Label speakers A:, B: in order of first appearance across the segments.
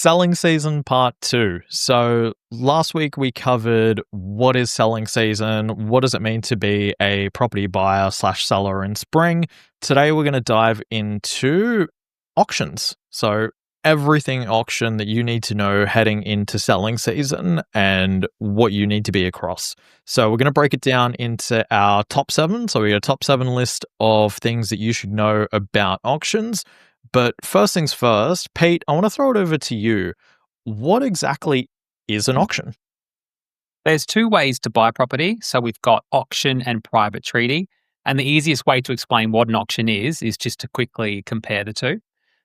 A: Selling season part 2. So last week we covered what is selling season, what does it mean to be a property buyer / seller in spring. Today we're going to dive into auctions. So everything auction that you need to know heading into selling season and what you need to be across. So we're going to break it down into our top 7. So we got a top 7 list of things that you should know about auctions. But first things first, Pete, I want to throw it over to you. What exactly is an auction?
B: There's 2 ways to buy property. So we've got auction and private treaty. And the easiest way to explain what an auction is just to quickly compare the two.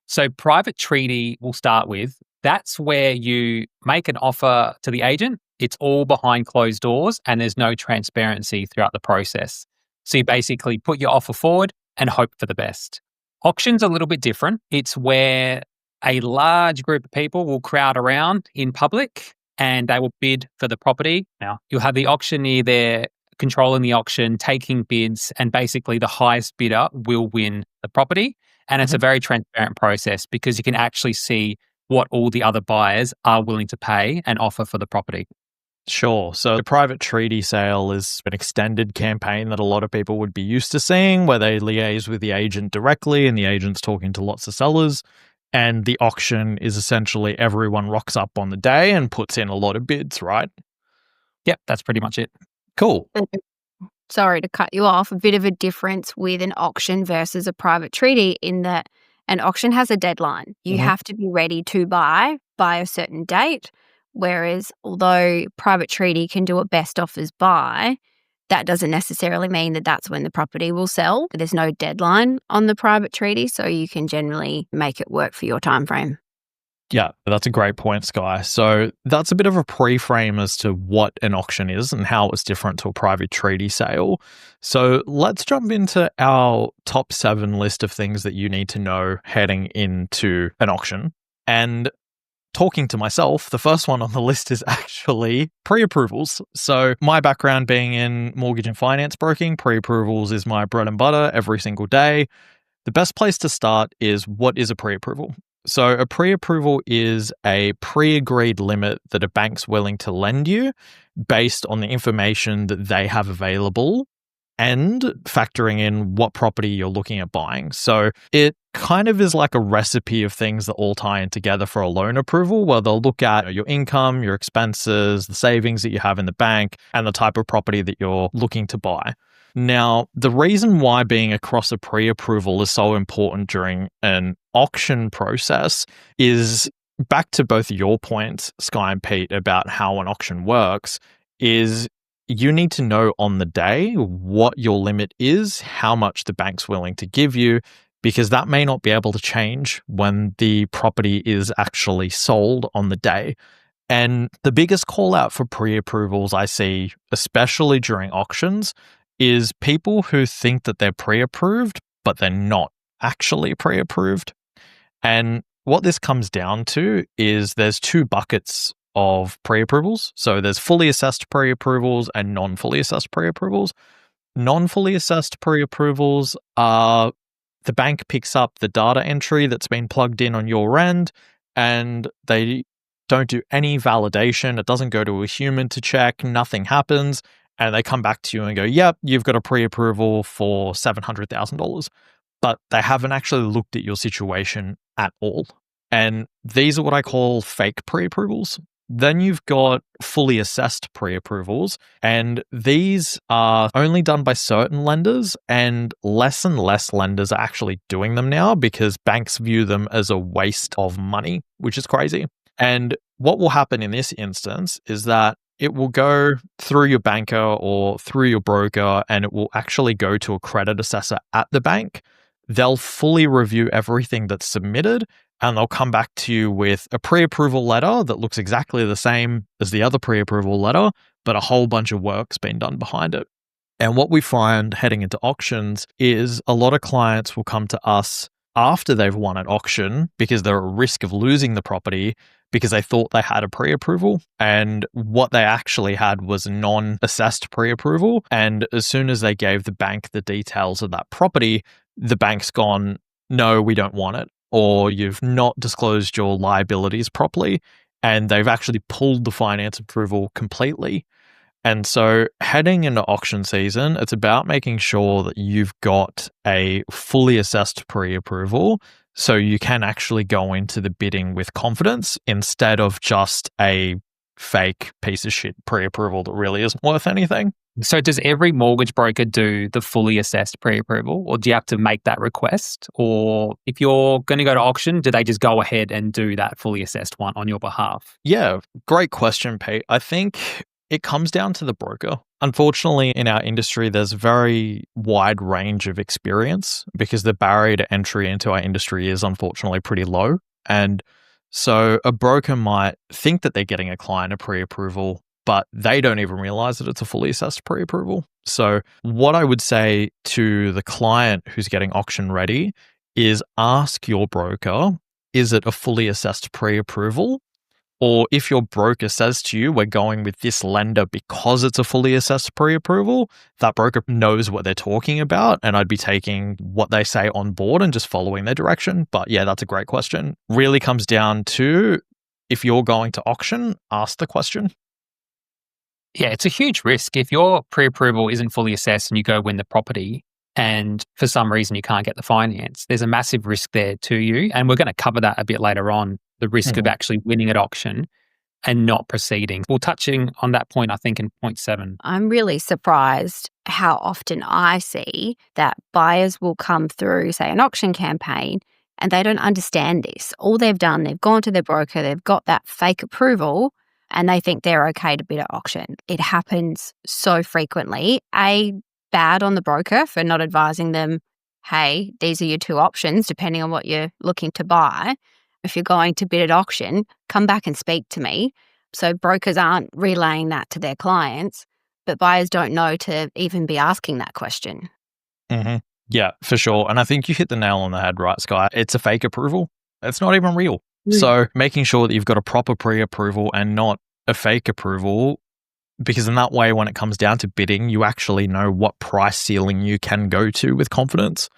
B: So private treaty we'll start with. That's where you make an offer to the agent. It's all behind closed doors and there's no transparency throughout the process. So you basically put your offer forward and hope for the best. Auction's a little bit different. It's where a large group of people will crowd around in public and they will bid for the property. Now, you'll have the auctioneer there controlling the auction, taking bids, and basically the highest bidder will win the property. And it's a very transparent process because you can actually see what all the other buyers are willing to pay and offer for the property.
A: Sure. So the private treaty sale is an extended campaign that a lot of people would be used to seeing, where they liaise with the agent directly and the agent's talking to lots of sellers. And the auction is essentially everyone rocks up on the day and puts in a lot of bids, right?
B: Yep, that's pretty much it.
A: Cool.
C: Sorry to cut you off, a bit of a difference with an auction versus a private treaty in that an auction has a deadline. You have to be ready to buy by a certain date, whereas although private treaty can do a best offers buy, that doesn't necessarily mean that that's when the property will sell. There's no deadline on the private treaty, so you can generally make it work for your time frame.
A: Yeah, that's a great point, Sky. So that's a bit of a pre-frame as to what an auction is and how it's different to a private treaty sale. So let's jump into our top 7 list of things that you need to know heading into an auction. And talking to myself, the first one on the list is actually pre-approvals. So my background being in mortgage and finance broking, pre-approvals is my bread and butter every single day. The best place to start is, what is a pre-approval? So a pre-approval is a pre-agreed limit that a bank's willing to lend you based on the information that they have available and factoring in what property you're looking at buying. So it kind of is like a recipe of things that all tie in together for a loan approval, where they'll look at your income, your expenses, the savings that you have in the bank, and the type of property that you're looking to buy. Now, the reason why being across a pre-approval is so important during an auction process is, back to both your points, Sky and Pete, about how an auction works, is you need to know on the day what your limit is, how much the bank's willing to give you, because that may not be able to change when the property is actually sold on the day. And the biggest call out for pre-approvals I see, especially during auctions, is people who think that they're pre-approved, but they're not actually pre-approved. And what this comes down to is there's 2 buckets of pre-approvals. So there's fully assessed pre-approvals and non-fully assessed pre-approvals. Non-fully assessed pre-approvals are the bank picks up the data entry that's been plugged in on your end and they don't do any validation. It doesn't go to a human to check. Nothing happens. And they come back to you and go, yep, you've got a pre-approval for $700,000. But they haven't actually looked at your situation at all. And these are what I call fake pre-approvals. Then you've got fully assessed pre-approvals, and these are only done by certain lenders, and less lenders are actually doing them now because banks view them as a waste of money, which is crazy. And what will happen in this instance is that it will go through your banker or through your broker, and it will actually go to a credit assessor at the bank. They'll fully review everything that's submitted, and they'll come back to you with a pre-approval letter that looks exactly the same as the other pre-approval letter, but a whole bunch of work's been done behind it. And what we find heading into auctions is a lot of clients will come to us after they've won at auction because they're at risk of losing the property because they thought they had a pre-approval, and what they actually had was a non-assessed pre-approval. And as soon as they gave the bank the details of that property, the bank's gone, no, we don't want it. or you've not disclosed your liabilities properly, and they've actually pulled the finance approval completely. And so, heading into auction season, it's about making sure that you've got a fully assessed pre approval so you can actually go into the bidding with confidence instead of just a fake piece of shit pre approval that really isn't worth anything.
B: So does every mortgage broker do the fully assessed pre-approval, or do you have to make that request? Or if you're going to go to auction, do they just go ahead and do that fully assessed one on your behalf?
A: Yeah, great question, Pete. I think it comes down to the broker. Unfortunately, in our industry, there's a very wide range of experience because the barrier to entry into our industry is unfortunately pretty low. And so a broker might think that they're getting a client a pre approval, but they don't even realize that it's a fully assessed pre approval. So, what I would say to the client who's getting auction ready is ask your broker, is it a fully assessed pre approval? Or if your broker says to you, we're going with this lender because it's a fully assessed pre approval, that broker knows what they're talking about. And I'd be taking what they say on board and just following their direction. But yeah, that's a great question. Really comes down to if you're going to auction, ask the question.
B: Yeah, it's a huge risk. If your pre-approval isn't fully assessed and you go win the property and for some reason you can't get the finance, there's a massive risk there to you. And we're going to cover that a bit later on, the risk of actually winning at auction and not proceeding. We're touching on that point, I think, in point 7.
C: I'm really surprised how often I see that buyers will come through, say, an auction campaign, and they don't understand this. All they've done, they've gone to their broker, they've got that fake approval, and they think they're okay to bid at auction. It happens so frequently. Bad on the broker for not advising them, hey, these are your two options, depending on what you're looking to buy. If you're going to bid at auction, come back and speak to me. So brokers aren't relaying that to their clients, but buyers don't know to even be asking that question.
A: Mm-hmm. Yeah, for sure. And I think you hit the nail on the head, right, Sky? It's a fake approval. It's not even real. So making sure that you've got a proper pre-approval and not a fake approval, because in that way, when it comes down to bidding, you actually know what price ceiling you can go to with confidence.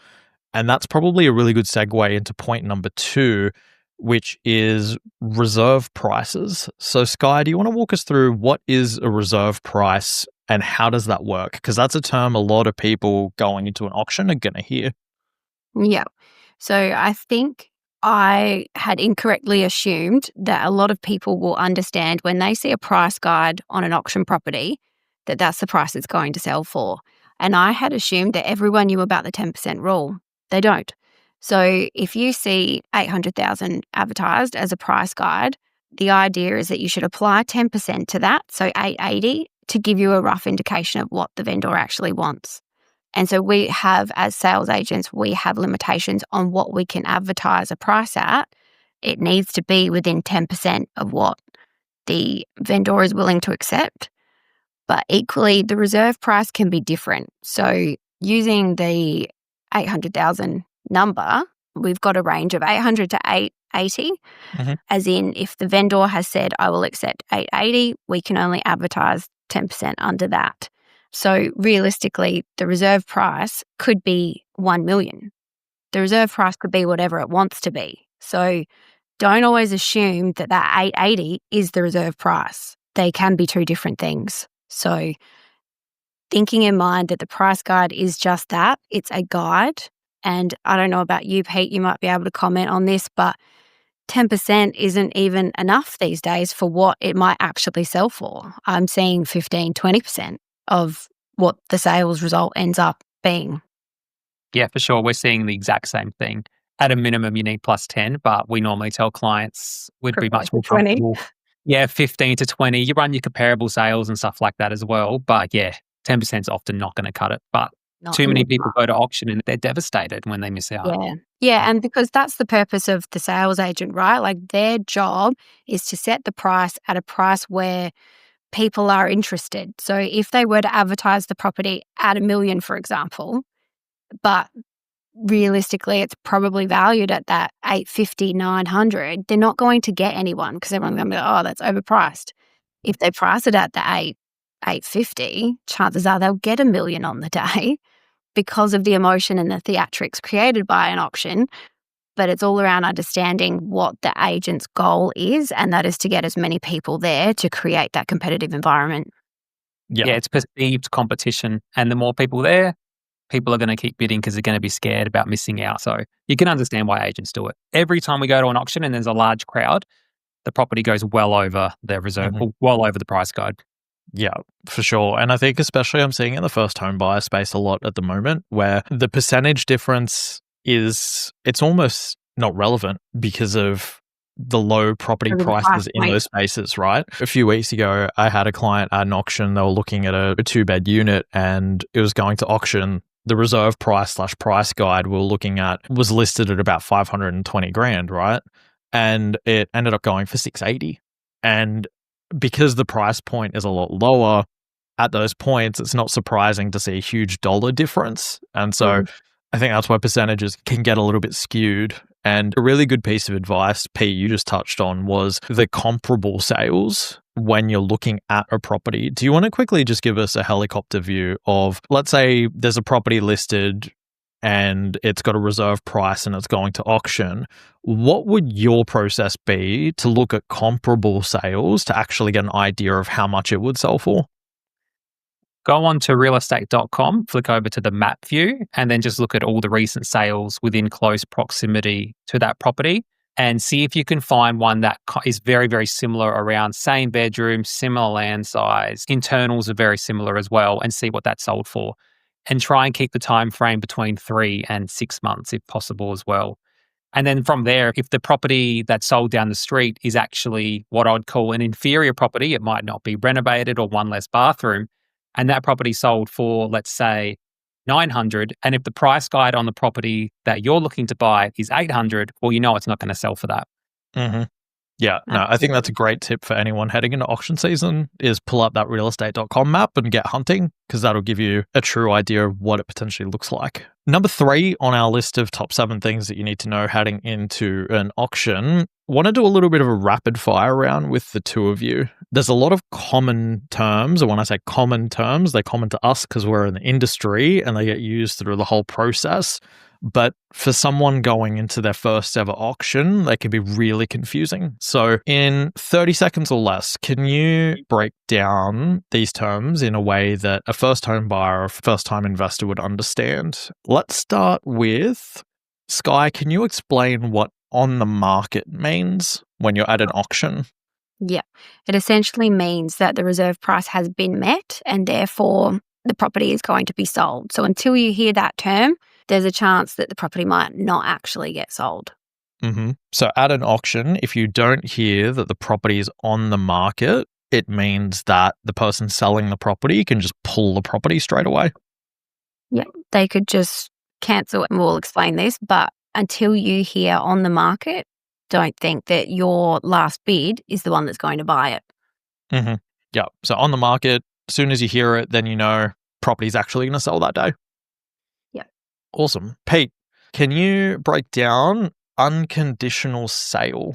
A: And that's probably a really good segue into point number 2, which is reserve prices. So Sky, do you want to walk us through what is a reserve price and how does that work? Because that's a term a lot of people going into an auction are going to hear.
C: Yeah. So I think I had incorrectly assumed that a lot of people will understand when they see a price guide on an auction property that that's the price it's going to sell for. And I had assumed that everyone knew about the 10% rule. They don't. So if you see 800,000 advertised as a price guide, the idea is that you should apply 10% to that, so 880, to give you a rough indication of what the vendor actually wants. And so we have, as sales agents, we have limitations on what we can advertise a price at. It needs to be within 10% of what the vendor is willing to accept. But equally, the reserve price can be different. So using the 800,000 number, we've got a range of 800 to 880, as in if the vendor has said, I will accept 880, we can only advertise 10% under that. So realistically, the reserve price could be 1 million. The reserve price could be whatever it wants to be. So don't always assume that that 880 is the reserve price. They can be two different things. So thinking in mind that the price guide is just that, it's a guide. And I don't know about you, Pete, you might be able to comment on this, but 10% isn't even enough these days for what it might actually sell for. I'm seeing 15, 20% of what the sales result ends up being.
B: Yeah, for sure. We're seeing the exact same thing. At a minimum, you need plus 10, but we normally tell clients would be much more
C: 20.
B: comfortable. Yeah, 15 to 20. You run your comparable sales and stuff like that as well. But yeah, 10% is often not going to cut it. But
C: Not
B: too many
C: in-
B: people go to auction and they're devastated when they miss out.
C: Yeah, and because that's the purpose of the sales agent, right? Like their job is to set the price at a price where people are interested. So if they were to advertise the property at $1 million, for example, but realistically it's probably valued at that 850, 900, they're not going to get anyone because everyone's going to be like, oh, that's overpriced. If they price it at the 850, chances are they'll get $1 million on the day because of the emotion and the theatrics created by an auction. but it's all around understanding what the agent's goal is, and that is to get as many people there to create that competitive environment.
A: Yeah.
B: Yeah, it's perceived competition. And the more people there, people are going to keep bidding because they're going to be scared about missing out. So you can understand why agents do it. Every time we go to an auction and there's a large crowd, the property goes well over their reserve,
A: Mhm.
B: well over the price guide.
A: Yeah, for sure. And I think especially I'm seeing in the first home buyer space a lot at the moment where the percentage difference it's almost not relevant because of the low property
C: Over the price
A: prices in
C: point.
A: those spaces, right? A few weeks ago, I had a client at an auction. They were looking at a 2-bed unit and it was going to auction. The reserve price / price guide we were looking at was listed at about 520 grand, right? And it ended up going for 680. And because the price point is a lot lower at those points, it's not surprising to see a huge dollar difference. And so I think that's why percentages can get a little bit skewed. And a really good piece of advice, Pete, you just touched on was the comparable sales when you're looking at a property. Do you want to quickly just give us a helicopter view of, let's say there's a property listed and it's got a reserve price and it's going to auction, what would your process be to look at comparable sales to actually get an idea of how much it would sell for?
B: Go on to realestate.com, flick over to the map view, and then just look at all the recent sales within close proximity to that property and see if you can find one that is very, very similar around same bedroom, similar land size. Internals are very similar as well, and see what that sold for. And try and keep the time frame between 3 and 6 months if possible as well. And then from there, if the property that's sold down the street is actually what I'd call an inferior property, it might not be renovated or one less bathroom, and that property sold for, let's say, 900, and if the price guide on the property that you're looking to buy is 800, well, you know it's not going to sell for that.
A: Mm-hmm. Yeah, no, I think that's a great tip for anyone heading into auction season is pull up that realestate.com map and get hunting because that'll give you a true idea of what it potentially looks like. Number 3 on our list of top 7 things that you need to know heading into an auction, want to do a little bit of a rapid fire round with the two of you. There's a lot of common terms, and when I say common terms, they're common to us because we're in the industry and they get used through the whole process. But for someone going into their first ever auction, they can be really confusing. So in 30 seconds or less, can you break down these terms in a way that a first home buyer or first time investor would understand? Let's start with Sky. Can you explain what on the market means when you're at an auction?
C: Yeah. It essentially means that the reserve price has been met and therefore the property is going to be sold. So until you hear that term, there's a chance that the property might not actually get sold.
A: Mm-hmm. So at an auction, if you don't hear that the property is on the market, it means that the person selling the property can just pull the property straight away.
C: Yeah. They could just cancel it, and we'll explain this, but until you hear on the market, don't think that your last bid is the one that's going to buy it.
A: Mm-hmm. Yeah. So on the market, as soon as you hear it, then you know property's actually going to sell that day.
C: Yeah.
A: Awesome. Pete, can you break down unconditional sale?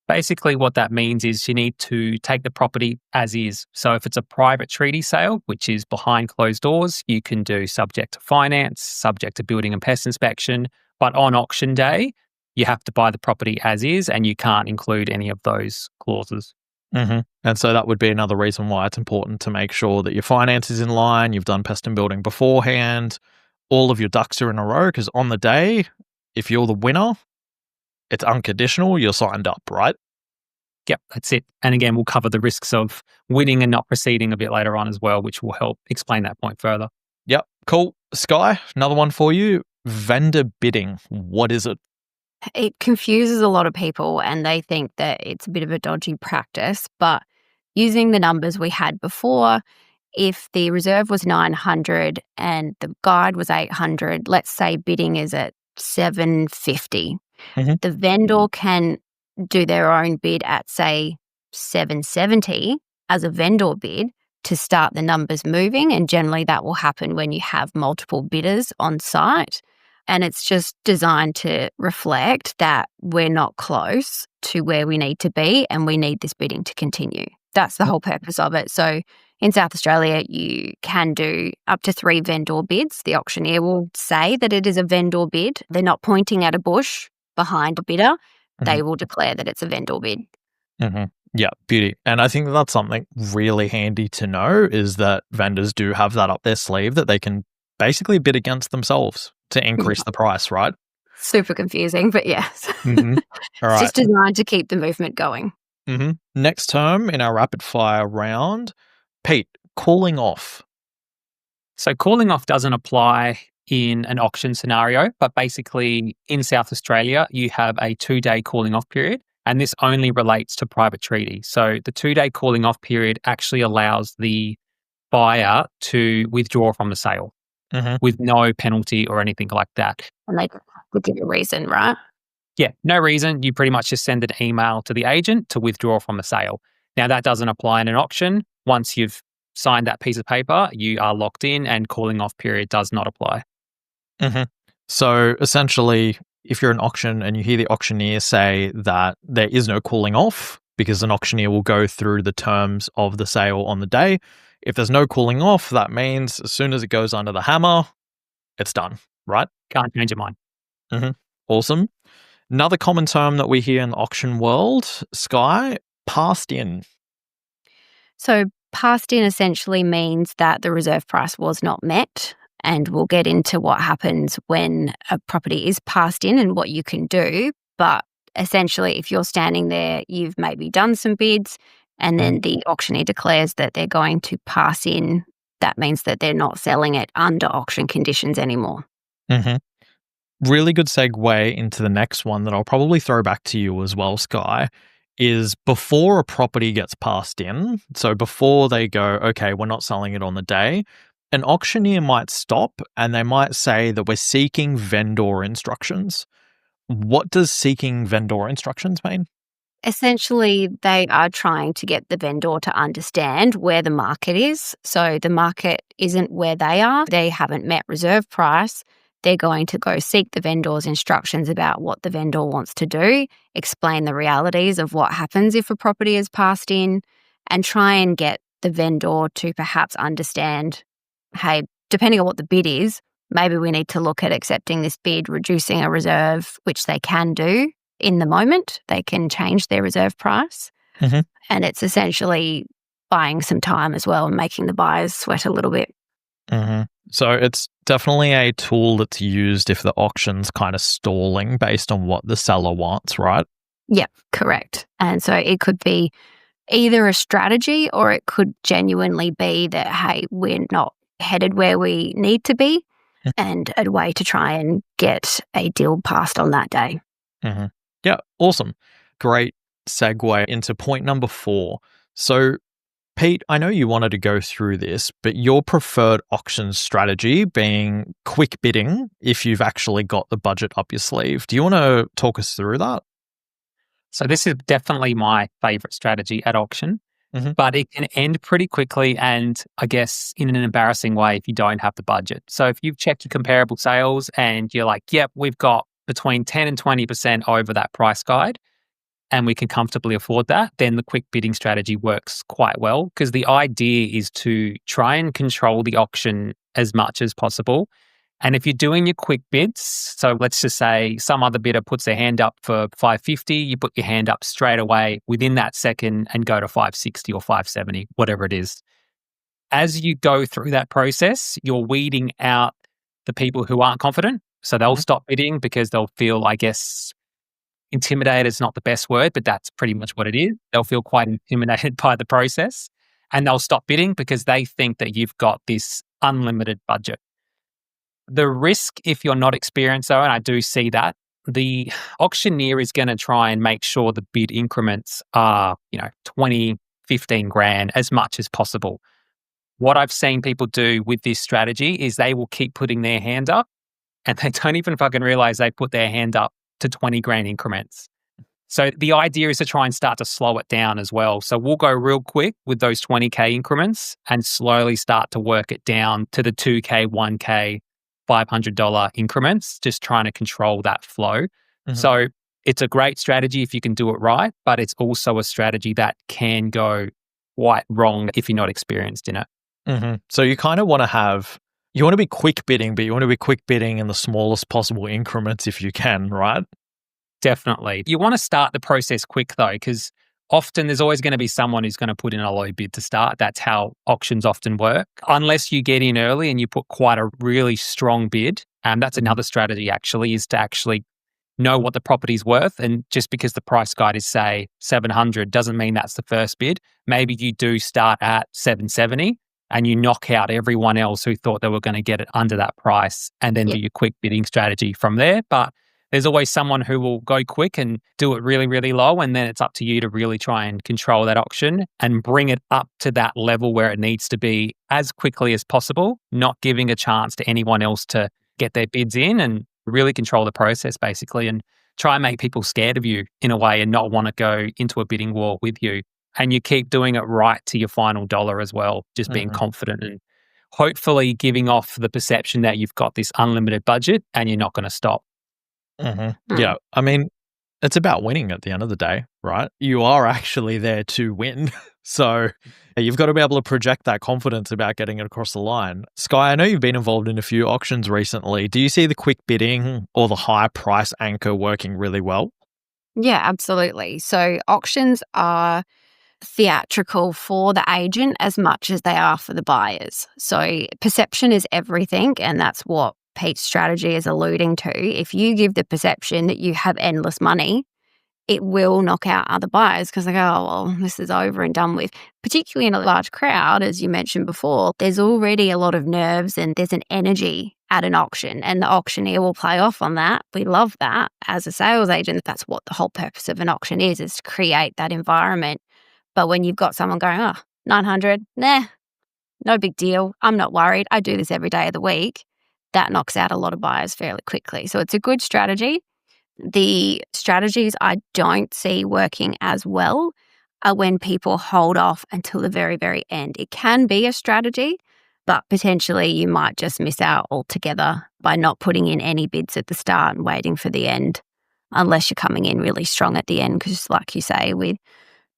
B: Basically, what that means is you need to take the property as is. So if it's a private treaty sale, which is behind closed doors, you can do subject to finance, subject to building and pest inspection. But on auction day, you have to buy the property as is and you can't include any of those clauses.
A: Mm-hmm. And so that would be another reason why it's important to make sure that your finance is in line, you've done pest and building beforehand, all of your ducks are in a row, because on the day, if you're the winner, it's unconditional, you're signed up, right?
B: Yep, that's it. And again, we'll cover the risks of winning and not proceeding a bit later on as well, which will help explain that point further.
A: Yep, cool. Sky, another one for you. Vendor bidding, what is it?
C: It confuses a lot of people and they think that it's a bit of a dodgy practice, but using the numbers we had before, if the reserve was 900 and the guide was 800, let's say bidding is at 750.
A: Mm-hmm.
C: The vendor can do their own bid at, say, 770 as a vendor bid to start the numbers moving. And generally that will happen when you have multiple bidders on site. And it's just designed to reflect that we're not close to where we need to be and we need this bidding to continue. That's the whole purpose of it. So in South Australia, you can do up to 3 vendor bids. The auctioneer will say that it is a vendor bid. They're not pointing at a bush, behind a bidder, they
A: Mhm.
C: will declare that it's a vendor bid.
A: Yeah, beauty. And I think that's something really handy to know is that vendors do have that up their sleeve that they can basically bid against themselves to
C: Yeah.
A: increase the price, right?
C: Super confusing, but yes.
A: Mhm. All
C: It's
A: right.
C: just designed to keep the movement going.
A: Next term in our rapid fire round, Pete, cooling off.
B: So cooling off doesn't apply in an auction scenario, but basically in South Australia, you have a 2-day cooling off period, and this only relates to private treaty. So the 2-day cooling off period actually allows the buyer to withdraw from the sale
A: Mhm.
B: with no penalty or anything like that.
C: And they have to give a reason, right?
B: Yeah, no reason. You pretty much just send an email to the agent to withdraw from the sale. Now, that doesn't apply in an auction. Once you've signed that piece of paper, you are locked in and cooling off period does not apply.
A: Mhm. So essentially, if you're an auction and you hear the auctioneer say that there is no cooling off because an auctioneer will go through the terms of the sale on the day, if there's no cooling off, that means as soon as it goes under the hammer, it's done, right?
B: Can't change your mind.
A: Mhm. Awesome. Another common term that we hear in the auction world, Sky, passed in.
C: So passed in essentially means that the reserve price was not met. And we'll get into what happens when a property is passed in and what you can do. But essentially, if you're standing there, you've maybe done some bids, and then the auctioneer declares that they're going to pass in. That means that they're not selling it under auction conditions anymore.
A: Mhm. Really good segue into the next one that I'll probably throw back to you as well, Sky, is before a property gets passed in, so before they go, okay, we're not selling it on the day, an auctioneer might stop and they might say that we're seeking vendor instructions. What does seeking vendor instructions mean?
C: Essentially, they are trying to get the vendor to understand where the market is. So the market isn't where they are. They haven't met reserve price. They're going to go seek the vendor's instructions about what the vendor wants to do, explain the realities of what happens if a property is passed in, and try and get the vendor to perhaps understand, hey, depending on what the bid is, maybe we need to look at accepting this bid, reducing a reserve, which they can do in the moment. They can change their reserve price.
A: Mhm.
C: And it's essentially buying some time as well and making the buyers sweat a little bit.
A: So it's definitely a tool that's used if the auction's kind of stalling based on what the seller wants, right?
C: Yep, correct. And so it could be either a strategy or it could genuinely be that, hey, we're not headed where we need to be, and a way to try and get a deal passed on that day.
A: Mm-hmm. Yeah, awesome. Great segue into point number 4. So, Pete, I know you wanted to go through this, but your preferred auction strategy being quick bidding if you've actually got the budget up your sleeve. Do you want to talk us through that?
B: So this is definitely my favorite strategy at auction,
A: Mhm.
B: but it can end pretty quickly and I guess in an embarrassing way if you don't have the budget. So if you've checked your comparable sales and you're like, yep, we've got between 10 and 20% over that price guide and we can comfortably afford that, then the quick bidding strategy works quite well because the idea is to try and control the auction as much as possible. And if you're doing your quick bids, so let's just say some other bidder puts their hand up for 550, you put your hand up straight away within that second and go to 560 or 570, whatever it is. As you go through that process, you're weeding out the people who aren't confident. So they'll
A: Mhm.
B: stop bidding because they'll feel, I guess, intimidated is not the best word, but that's pretty much what it is. They'll feel quite intimidated by the process and they'll stop bidding because they think that you've got this unlimited budget. The risk, if you're not experienced, though, and I do see that, the auctioneer is going to try and make sure the bid increments are, 20, 15 grand as much as possible. What I've seen people do with this strategy is they will keep putting their hand up and they don't even fucking realize they put their hand up to 20 grand increments. So the idea is to try and start to slow it down as well. So we'll go real quick with those 20K increments and slowly start to work it down to the 2K, 1K, $500 increments, just trying to control that flow.
A: Mhm.
B: So it's a great strategy if you can do it right, but it's also a strategy that can go quite wrong if you're not experienced in it.
A: So you kind of want to you want to be quick bidding, but you want to be quick bidding in the smallest possible increments if you can, right?
B: Definitely. You want to start the process quick though, because often there's always going to be someone who's going to put in a low bid to start. That's how auctions often work. Unless you get in early and you put quite a really strong bid. And that's another strategy actually, is to actually know what the property's worth. And just because the price guide is, say, 700 doesn't mean that's the first bid. Maybe you do start at 770 and you knock out everyone else who thought they were going to get it under that price, and then do your quick bidding strategy from there. But there's always someone who will go quick and do it really, really low. And then it's up to you to really try and control that auction and bring it up to that level where it needs to be as quickly as possible, not giving a chance to anyone else to get their bids in, and really control the process basically, and try and make people scared of you in a way and not want to go into a bidding war with you. And you keep doing it right to your final dollar as well, just being confident and hopefully giving off the perception that you've got this unlimited budget and you're not going to stop.
A: Yeah. I mean, it's about winning at the end of the day, right? You are actually there to win. So you've got to be able to project that confidence about getting it across the line. Sky, I know you've been involved in a few auctions recently. Do you see the quick bidding or the high price anchor working really well?
C: Yeah, absolutely. So auctions are theatrical for the agent as much as they are for the buyers. So perception is everything, and that's what Pete's strategy is alluding to. If you give the perception that you have endless money, it will knock out other buyers because they go, oh, well, this is over and done with. Particularly in a large crowd, as you mentioned before, there's already a lot of nerves and there's an energy at an auction, and the auctioneer will play off on that. We love that. As a sales agent, that's what the whole purpose of an auction is to create that environment. But when you've got someone going, oh, 900, nah, no big deal. I'm not worried. I do this every day of the week. That knocks out a lot of buyers fairly quickly. So it's a good strategy. The strategies I don't see working as well are when people hold off until the very, very end. It can be a strategy, but potentially you might just miss out altogether by not putting in any bids at the start and waiting for the end, unless you're coming in really strong at the end. Because like you say, with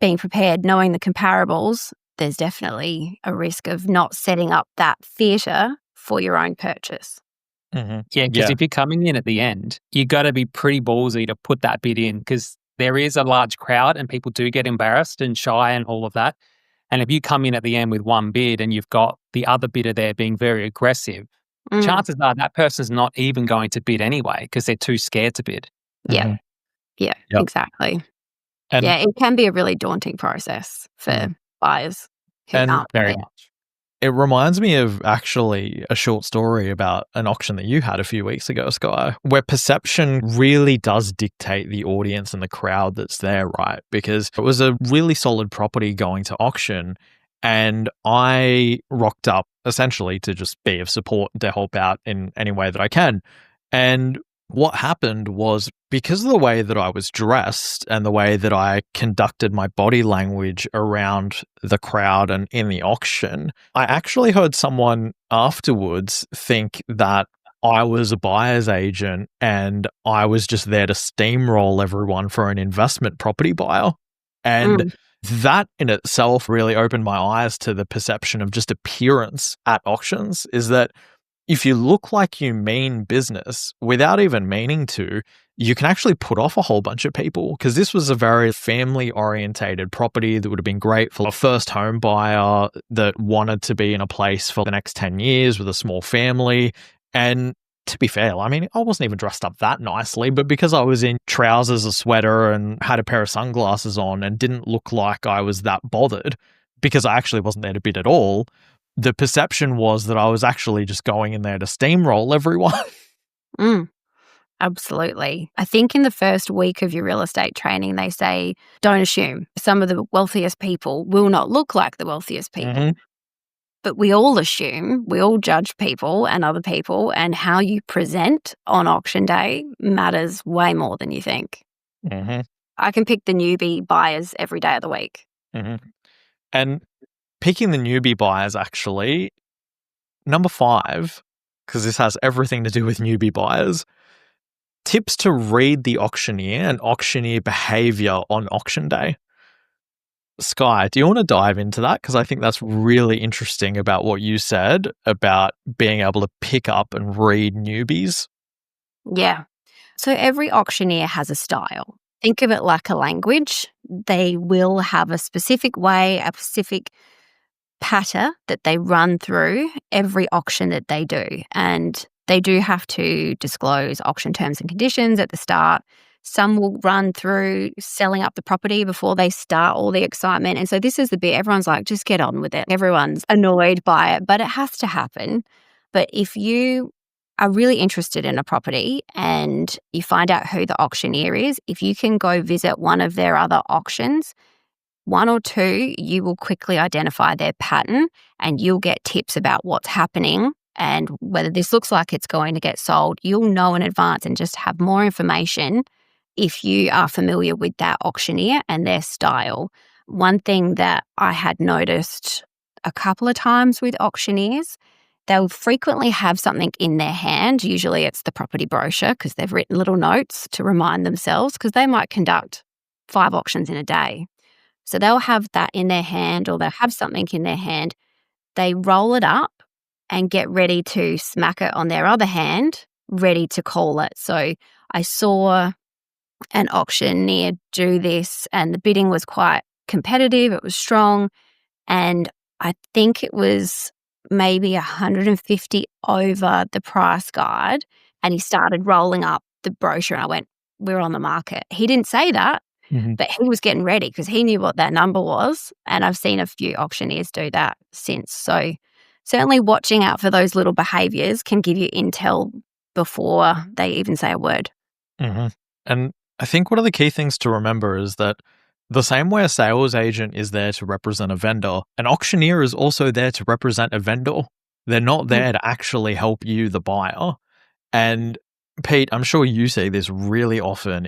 C: being prepared, knowing the comparables, there's definitely a risk of not setting up that theatre for your own purchase.
B: Yeah, because if you're coming in at the end, you got to be pretty ballsy to put that bid in, because there is a large crowd and people do get embarrassed and shy and all of that. And if you come in at the end with one bid and you've got the other bidder there being very aggressive, chances are that person's not even going to bid anyway because they're too scared to bid.
C: Yeah, exactly.
A: And
C: it can be a really daunting process for buyers who aren't
B: very
C: prepared.
B: much.
A: it reminds me of actually a short story about an auction that you had a few weeks ago, Sky, where perception really does dictate the audience and the crowd that's there, right? Because it was a really solid property going to auction, and I rocked up essentially to just be of support, to help out in any way that I can. And what happened was, because of the way that I was dressed and the way that I conducted my body language around the crowd and in the auction, I actually heard someone afterwards think that I was a buyer's agent and I was just there to steamroll everyone for an investment property buyer. And that in itself really opened my eyes to the perception of just appearance at auctions, is that if you look like you mean business without even meaning to, you can actually put off a whole bunch of people, because this was a very family-orientated property that would have been great for a first home buyer that wanted to be in a place for the next 10 years with a small family. And to be fair, I mean, I wasn't even dressed up that nicely, but because I was in trousers, a sweater, and had a pair of sunglasses on and didn't look like I was that bothered, because I actually wasn't there to bid at all, the perception was that I was actually just going in there to steamroll everyone.
C: Absolutely. I think in the first week of your real estate training, they say, don't assume. Some of the wealthiest people will not look like the wealthiest people. But we all assume, we all judge people and other people, and how you present on auction day matters way more than you think. I can pick the newbie buyers every day of the week.
A: And picking the newbie buyers, actually, number 5, because this has everything to do with newbie buyers, tips to read the auctioneer and auctioneer behavior on auction day. Sky, do you want to dive into that? Because I think that's really interesting about what you said about being able to pick up and read newbies.
C: Yeah. So every auctioneer has a style. Think of it like a language. They will have a specific way, a specific patter that they run through every auction that they do. And they do have to disclose auction terms and conditions at the start. Some will run through selling up the property before they start all the excitement. And so this is the bit everyone's like, just get on with it. Everyone's annoyed by it, but it has to happen. But if you are really interested in a property and you find out who the auctioneer is, if you can go visit one of their other auctions, one or two, you will quickly identify their pattern and you'll get tips about what's happening and whether this looks like it's going to get sold. You'll know in advance and just have more information if you are familiar with that auctioneer and their style. One thing that I had noticed a couple of times with auctioneers, they'll frequently have something in their hand. Usually it's the property brochure because they've written little notes to remind themselves because they might conduct 5 auctions in a day. So they'll have that in their hand or they'll have something in their hand. They roll it up and get ready to smack it on their other hand, ready to call it. So I saw an auctioneer do this and the bidding was quite competitive. It was strong. And I think it was maybe 150 over the price guide. And he started rolling up the brochure and I went, we're on the market. He didn't say that. But he was getting ready because he knew what that number was. And I've seen a few auctioneers do that since. So certainly watching out for those little behaviours can give you intel before they even say a word.
A: And I think one of the key things to remember is that the same way a sales agent is there to represent a vendor, an auctioneer is also there to represent a vendor. They're not there to actually help you, the buyer. And Pete, I'm sure you see this really often.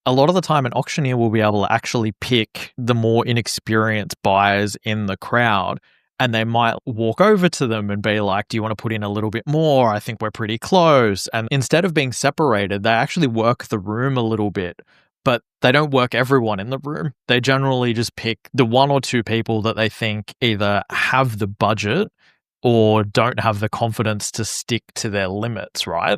A: A lot of the time, an auctioneer will be able to actually pick the more inexperienced buyers in the crowd, and they might walk over to them and be like, do you want to put in a little bit more? I think we're pretty close. And instead of being separated, they actually work the room a little bit, but they don't work everyone in the room. They generally just pick the 1 or 2 people that they think either have the budget or don't have the confidence to stick to their limits, right?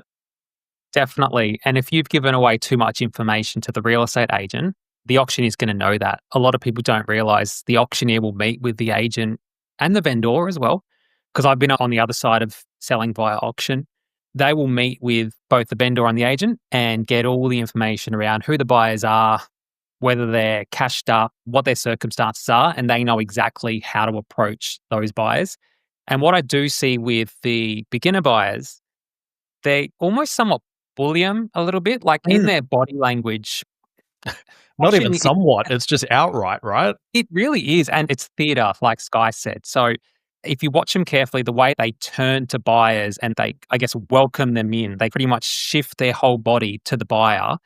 B: Definitely. And if you've given away too much information to the real estate agent, the auctioneer is going to know that. A lot of people don't realize the auctioneer will meet with the agent and the vendor as well. Because I've been on the other side of selling via auction. They will meet with both the vendor and the agent and get all the information around who the buyers are, whether they're cashed up, what their circumstances are, and they know exactly how to approach those buyers. And what I do see with the beginner buyers, they almost somewhat bully them a little bit, like in their body language.
A: Not even somewhat, it's just outright, right?
B: It really is. And it's theatre, like Sky said. So if you watch them carefully, the way they turn to buyers and they, I guess, welcome them in, they pretty much shift their whole body to the buyer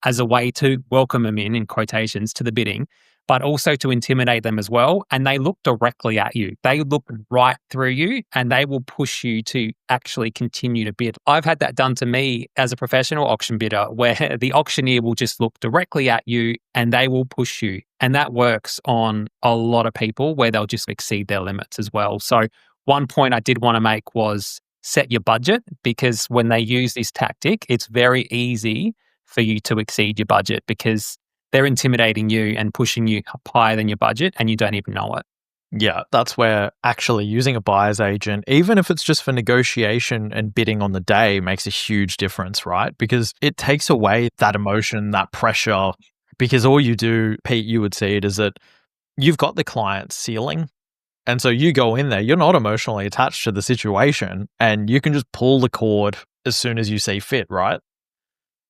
B: as a way to welcome them in quotations, to the bidding, but also to intimidate them as well. And they look directly at you. They look right through you and they will push you to actually continue to bid. I've had that done to me as a professional auction bidder where the auctioneer will just look directly at you and they will push you. And that works on a lot of people where they'll just exceed their limits as well. So one point I did want to make was set your budget, because when they use this tactic, it's very easy for you to exceed your budget because they're intimidating you and pushing you up higher than your budget and you don't even know it.
A: Yeah, that's where actually using a buyer's agent, even if it's just for negotiation and bidding on the day, makes a huge difference, right? Because it takes away that emotion, that pressure. Because all you do, Pete, you would see it, is that you've got the client's ceiling. And so you go in there, you're not emotionally attached to the situation and you can just pull the cord as soon as you see fit, right?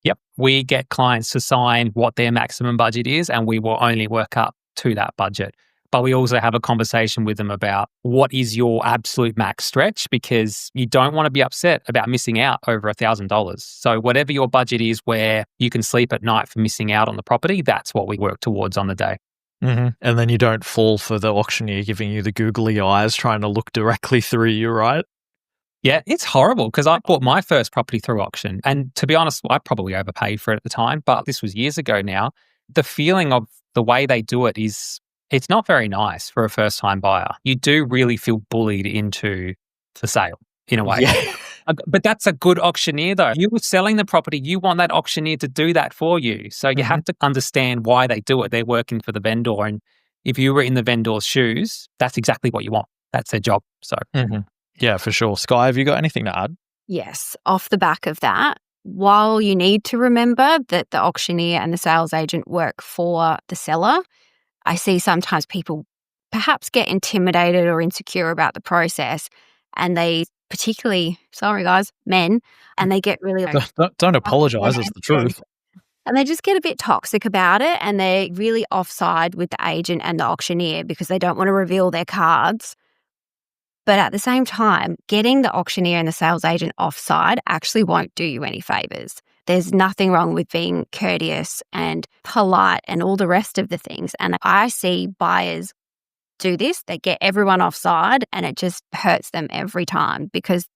B: Yep. We get clients to sign what their maximum budget is and we will only work up to that budget. But we also have a conversation with them about what is your absolute max stretch, because you don't want to be upset about missing out over $1,000. So whatever your budget is where you can sleep at night for missing out on the property, that's what we work towards on the day.
A: And then you don't fall for the auctioneer giving you the googly eyes trying to look directly through you, right?
B: Yeah, it's horrible because I bought my first property through auction. And to be honest, I probably overpaid for it at the time, but this was years ago now. The feeling of the way they do it is, it's not very nice for a first-time buyer. You do really feel bullied into the sale in a way. But that's a good auctioneer, though. You were selling the property. You want that auctioneer to do that for you. So you have to understand why they do it. They're working for the vendor. And if you were in the vendor's shoes, that's exactly what you want. That's their job. So,
A: Yeah, for sure. Sky, have you got anything to add?
C: Yes, off the back of that, while you need to remember that the auctioneer and the sales agent work for the seller, I see sometimes people perhaps get intimidated or insecure about the process, and they particularly, sorry guys, men, and they get really like,
A: Don't apologize. It's the truth.
C: and they just get a bit toxic about it, and they're really offside with the agent and the auctioneer because they don't want to reveal their cards. But at the same time, getting the auctioneer and the sales agent offside actually won't do you any favors. There's nothing wrong with being courteous and polite and all the rest of the things. And I see buyers do this. They get everyone offside and it just hurts them every time because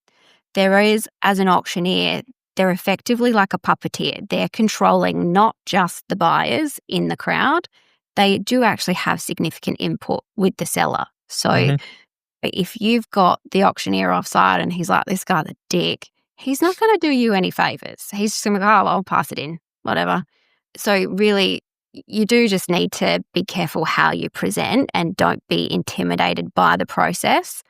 C: there is, as an auctioneer, they're effectively like a puppeteer. They're controlling not just the buyers in the crowd. They do actually have significant input with the seller. So if you've got the auctioneer offside and he's like, this guy's a dick, he's not going to do you any favors. He's just going to go, oh, I'll pass it in, whatever. So really, you do just need to be careful how you present and don't be intimidated by the process.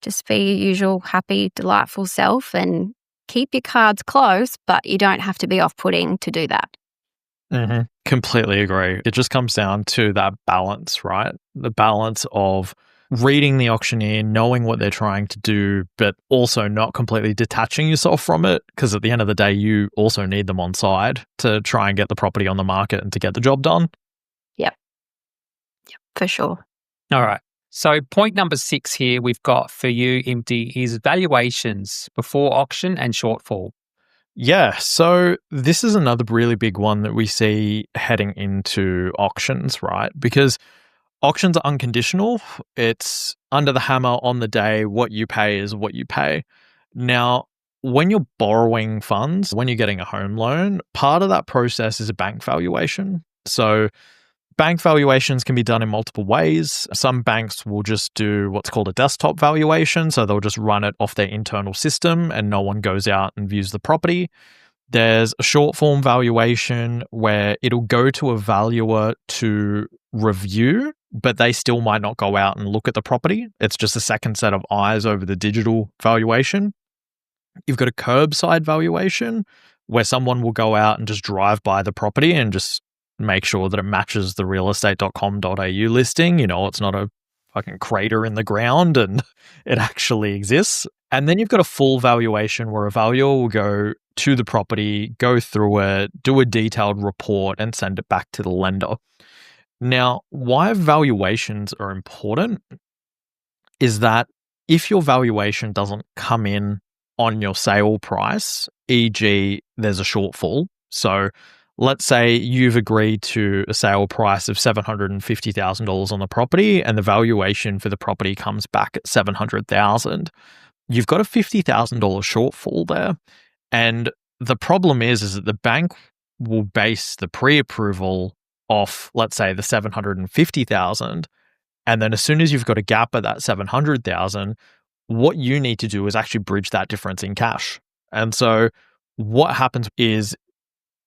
C: Just be your usual happy, delightful self and keep your cards close, but you don't have to be off-putting to do that.
A: Completely agree. It just comes down to that balance, right? The balance of reading the auctioneer, knowing what they're trying to do, but also not completely detaching yourself from it, because at the end of the day, you also need them on side to try and get the property on the market and to get the job done.
C: Yep, for sure.
B: All right. So point number 6 here we've got for you, Impty, is valuations before auction and shortfall.
A: Yeah, so this is another really big one that we see heading into auctions, right? Because auctions are unconditional. It's under the hammer on the day. What you pay is what you pay. Now, when you're borrowing funds, when you're getting a home loan, part of that process is a bank valuation. So bank valuations can be done in multiple ways. Some banks will just do what's called a desktop valuation. So they'll just run it off their internal system and no one goes out and views the property. There's a short form valuation where it'll go to a valuer to review, but they still might not go out and look at the property. It's just a second set of eyes over the digital valuation. You've got a curbside valuation where someone will go out and just drive by the property and just make sure that it matches the realestate.com.au listing. You know, it's not a fucking crater in the ground and it actually exists. And then you've got a full valuation where a valuer will go to the property, go through it, do a detailed report and send it back to the lender. Now, why valuations are important is that if your valuation doesn't come in on your sale price, e.g. there's a shortfall. So let's say you've agreed to a sale price of $750,000 on the property and the valuation for the property comes back at $700,000. You've got a $50,000 shortfall there. And the problem is that the bank will base the pre-approval off, let's say, the $750,000. And then as soon as you've got a gap at that $700,000, what you need to do is actually bridge that difference in cash. And so what happens is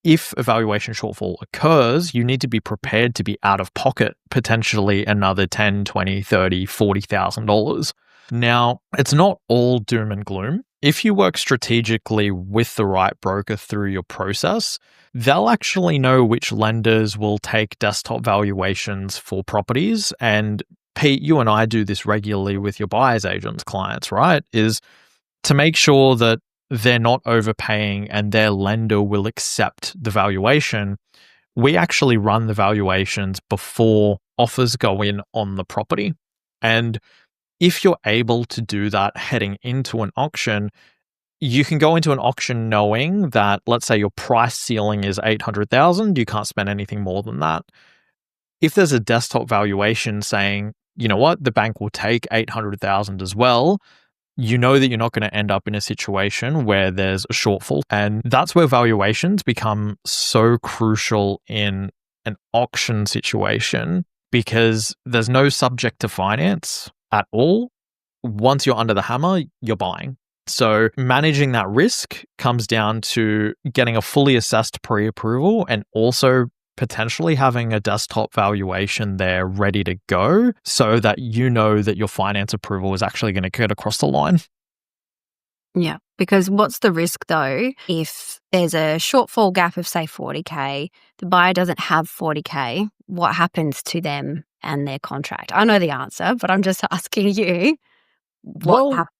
A: if a valuation shortfall occurs, you need to be prepared to be out of pocket potentially another $10,000, $20,000, $30,000, $40,000. Now, it's not all doom and gloom. If you work strategically with the right broker through your process, they'll actually know which lenders will take desktop valuations for properties. And Pete, you and I do this regularly with your buyer's agents clients, right? Is to make sure that they're not overpaying and their lender will accept the valuation. We actually run the valuations before offers go in on the property. And if you're able to do that heading into an auction, you can go into an auction knowing that, let's say your price ceiling is $800,000, you can't spend anything more than that. If there's a desktop valuation saying, you know what, the bank will take $800,000 as well, you know that you're not going to end up in a situation where there's a shortfall. And that's where valuations become so crucial in an auction situation because there's no subject to finance at all. Once you're under the hammer, you're buying. So managing that risk comes down to getting a fully assessed pre-approval and also potentially having a desktop valuation there ready to go so that you know that your finance approval is actually going to get across the line.
C: Yeah, because what's the risk though if there's a shortfall gap of say 40K, the buyer doesn't have 40K, what happens to them and their contract? I know the answer, but I'm just asking you what
A: Well,
C: happens.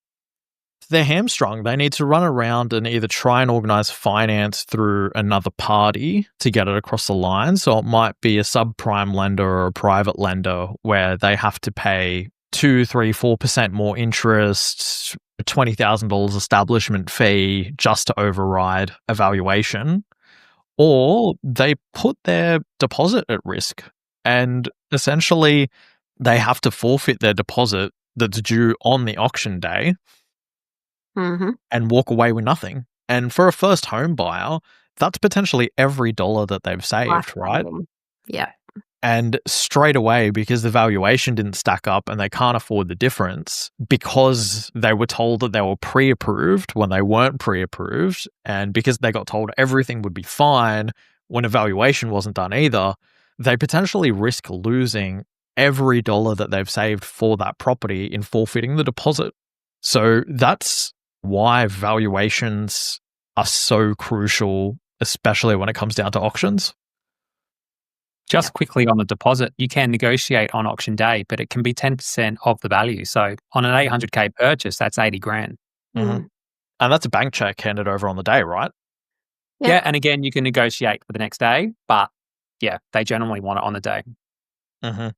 A: they're hamstrung. They need to run around and either try and organize finance through another party to get it across the line. So it might be a subprime lender or a private lender where they have to pay 2, 3, 4% more interest, $20,000 establishment fee just to override a valuation. Or they put their deposit at risk and essentially they have to forfeit their deposit that's due on the auction day
C: Mm-hmm.
A: and walk away with nothing. And for a first home buyer, that's potentially every dollar that they've saved, right?
C: Yeah.
A: And straight away, because the valuation didn't stack up and they can't afford the difference, because they were told that they were pre-approved when they weren't pre-approved, and because they got told everything would be fine when a valuation wasn't done either, they potentially risk losing every dollar that they've saved for that property in forfeiting the deposit. So that's why valuations are so crucial, especially when it comes down to auctions.
B: Just quickly on the deposit, you can negotiate on auction day, but it can be 10% of the value. So on an 800K purchase, that's 80 grand.
A: Mm-hmm. And that's a bank check handed over on the day, right?
B: Yeah. And again, you can negotiate for the next day, but yeah, they generally want it on the day.
A: Mm-hmm.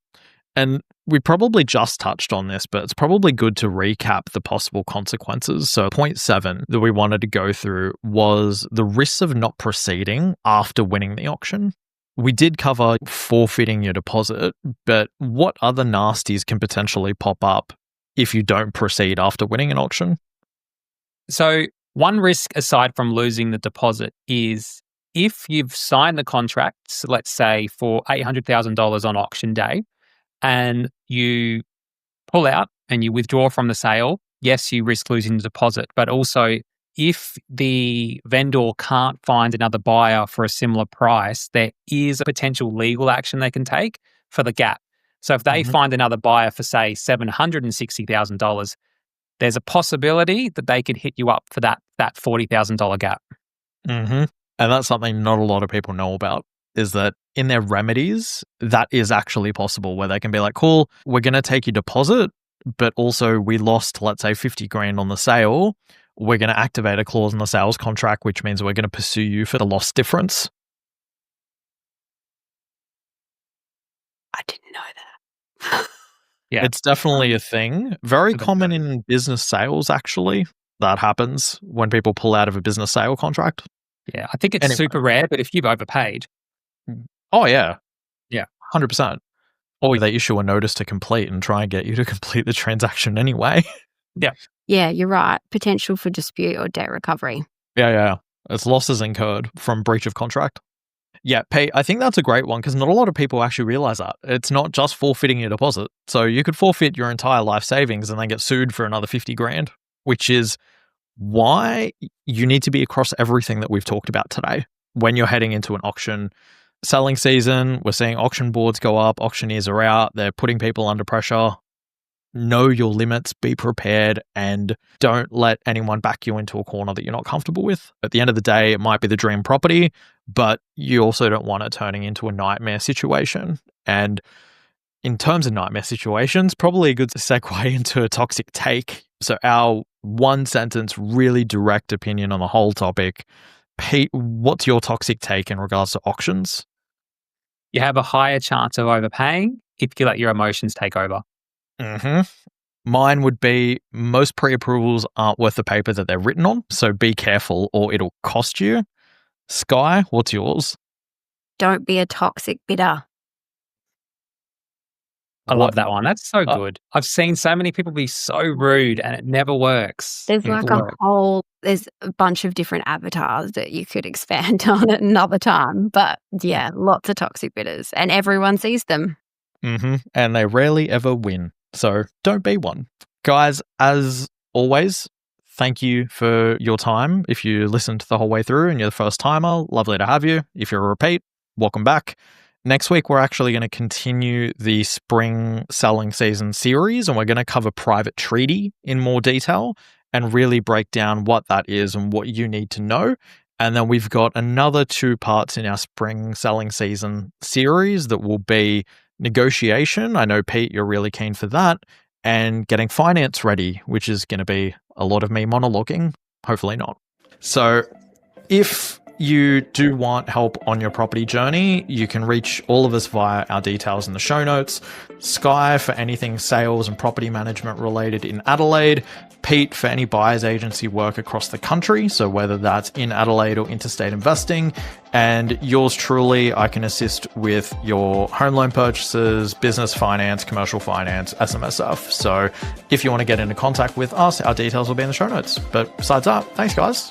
A: And we probably just touched on this, but it's probably good to recap the possible consequences. So point 7 that we wanted to go through was the risks of not proceeding after winning the auction. We did cover forfeiting your deposit, but what other nasties can potentially pop up if you don't proceed after winning an auction?
B: So one risk aside from losing the deposit is if you've signed the contract, so let's say for $800,000 on auction day, and you pull out and you withdraw from the sale, yes, you risk losing the deposit, but also if the vendor can't find another buyer for a similar price, there is a potential legal action they can take for the gap. So if they find another buyer for, say, $760,000, there's a possibility that they could hit you up for that $40,000 gap.
A: Mm-hmm. And that's something not a lot of people know about, is that in their remedies, that is actually possible where they can be like, cool, we're going to take your deposit, but also we lost, let's say, 50 grand on the sale. We're going to activate a clause in the sales contract, which means we're going to pursue you for the lost difference.
C: I didn't know that.
B: Yeah.
A: It's definitely a thing. Very common in business sales, actually. That happens when people pull out of a business sale contract.
B: Yeah, I think it's super rare, but if you've overpaid.
A: Oh, yeah.
B: Yeah.
A: 100%. Or they issue a notice to complete and try and get you to complete the transaction anyway.
B: Yeah.
C: Yeah, you're right. Potential for dispute or debt recovery.
A: Yeah. It's losses incurred from breach of contract. Yeah, Pete, I think that's a great one because not a lot of people actually realize that. It's not just forfeiting your deposit. So you could forfeit your entire life savings and then get sued for another 50 grand, which is why you need to be across everything that we've talked about today. When you're heading into an auction selling season, we're seeing auction boards go up, auctioneers are out, they're putting people under pressure. Know your limits, be prepared, and don't let anyone back you into a corner that you're not comfortable with. At the end of the day, it might be the dream property, but you also don't want it turning into a nightmare situation. And in terms of nightmare situations, probably a good segue into a toxic take. So our one sentence, really direct opinion on the whole topic. Pete, what's your toxic take in regards to auctions?
B: You have a higher chance of overpaying if you let your emotions take over.
A: Mm-hmm. Mine would be most pre-approvals aren't worth the paper that they're written on, so be careful or it'll cost you. Sky, what's yours?
C: Don't be a toxic bidder.
B: I love that one. That's so good. I've seen so many people be so rude and it never works.
C: There's there's a bunch of different avatars that you could expand on at another time. But yeah, lots of toxic bidders and everyone sees them.
A: Mm-hmm. And they rarely ever win. So don't be one. Guys, as always, thank you for your time. If you listened the whole way through and you're the first timer, lovely to have you. If you're a repeat, welcome back. Next week, we're actually going to continue the spring selling season series, and we're going to cover private treaty in more detail and really break down what that is and what you need to know. And then we've got another 2 parts in our spring selling season series that will be negotiation. I know, Pete, you're really keen for that, and getting finance ready, which is going to be a lot of me monologuing. Hopefully not. So if you do want help on your property journey, you can reach all of us via our details in the show notes. Sky for anything sales and property management related in Adelaide. Pete for any buyer's agency work across the country, so whether that's in Adelaide or interstate investing. And yours truly, I can assist with your home loan purchases, business finance, commercial finance, SMSF. So if you want to get into contact with us, our details will be in the show notes. But besides that, thanks guys.